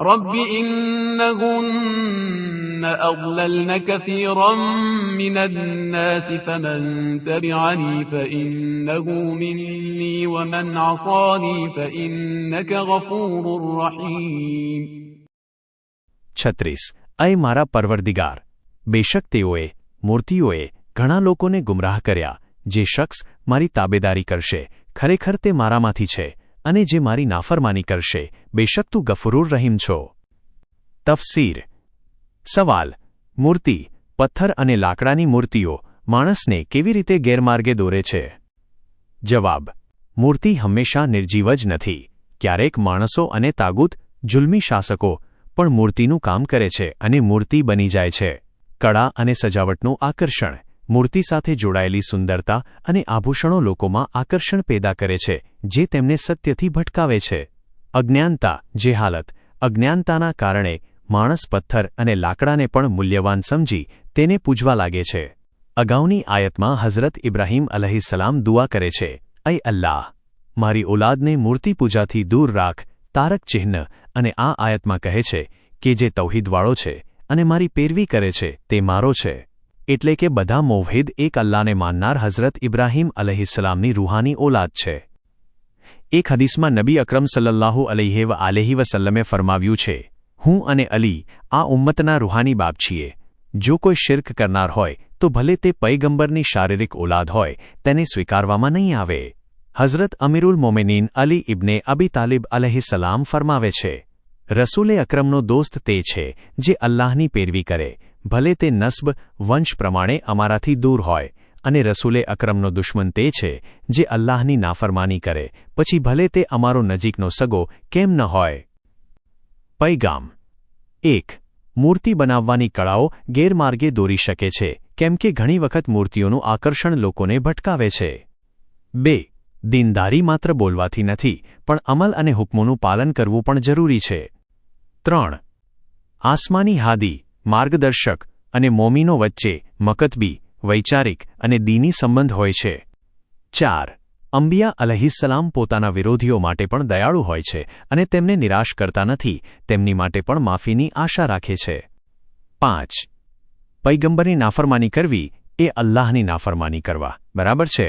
رب إنهن أضللن كثيرا من الناس فمن تبعني فإنه مني ومن عصاني فإنك غفور رحيم 36 અય મારા પરવરદિગાર, બેશક તેઓએ મૂર્તિઓએ ઘણા લોકોને ગુમરાહ કર્યા. જે શખ્સ મારી તાબેદારી કરશે ખરેખર તે મારામાંથી છે, અને જે મારી નાફરમાની કરશે બેશક તું ગફુરુર રહીમ છો. તફસીર. સવાલ: મૂર્તિ, પથ્થર અને લાકડાની મૂર્તિઓ માણસને કેવી રીતે ગેરમાર્ગે દોરે છે? જવાબ: મૂર્તિ હંમેશા નિર્જીવ જ નથી. ક્યારેક માણસો અને તાગુત, જુલ્મી શાસકો પણ મૂર્તિનું કામ કરે છે અને મૂર્તિ બની જાય છે. કળા અને સજાવટનું આકર્ષણ. મૂર્તિ સાથે જોડાયેલી સુંદરતા અને આભૂષણો લોકોમાં આકર્ષણ પેદા કરે છે, જે તેમને સત્યથી ભટકાવે છે. અજ્ઞાનતા, જેહાલત. અજ્ઞાનતાના કારણે માણસ પથ્થર અને લાકડાને પણ મૂલ્યવાન સમજી તેને પૂજવા લાગે છે. અગાઉની આયતમાં હઝરત ઇબ્રાહીમ અલૈહિસ્સલામ દુઆ કરે છે, અય અલ્લાહ, મારી ઔલાદને મૂર્તિ પૂજાથી દૂર રાખ. તારક ચિહ્ન. અને આ આયતમાં કહે છે કે જે તૌહીદવાળો છે અને મારી પેરવી કરે છે તે મારો છે. એટલે કે બધા મોવહિદ એક અલ્લાહને માનનાર હઝરત ઇબ્રાહીમ અલૈહિસ્સલામની રૂહાની ઔલાદ છે. એક હદીસમાં નબી અકરમ સલ્લલ્લાહુ અલૈહિ વસલ્લમે ફરમાવ્યું છે, હું અને અલી આ ઉમ્મતના રૂહાની બાપ છીએ. જો કોઈ શિર્ક કરનાર હોય તો ભલે તે પયગંબરની શારીરિક ઔલાદ હોય, તેને સ્વીકારવામાં નહીં આવે. હઝરત અમીરુલ મોમિનીન અલી ઇબ્ને અબી તાલિબ અલૈહિસ્સલામ ફરમાવે છે, રસૂલે અકરમનો દોસ્ત તે છે જે અલ્લાહની પેરવી કરે, ભલે તે નસ્બ વંશ પ્રમાણે અમારાથી દૂર હોય, અને રસૂલે અકરમનો દુશ્મન તે છે જે અલ્લાહની નાફરમાની કરે, પછી ભલે તે અમારો નજીકનો સગો કેમ ન હોય. પૈગામ. 1. મૂર્તિ બનાવવાની કળાઓ ગેરમાર્ગે દોરી શકે છે, કેમ કે ઘણી વખત મૂર્તિઓનું આકર્ષણ લોકોને ભટકાવે છે. 2. દીનદારી માત્ર બોલવાથી નથી, પણ અમલ અને હુકમોનું પાલન કરવું પણ જરૂરી છે. 3. આસમાની હાદી, માર્ગદર્શક અને મોમીનો વચ્ચે મકતબી, વૈચારિક અને દીની સંબંધ હોય છે. 4. અંબિયા અલૈહિસ્સલામ પોતાના વિરોધીઓ માટે પણ દયાળુ હોય છે અને તેમને નિરાશ કરતા નથી, તેમની માટે પણ માફીની આશા રાખે છે. 5. પૈગંબરની નાફરમાની કરવી એ અલ્લાહની નાફરમાની કરવા બરાબર છે.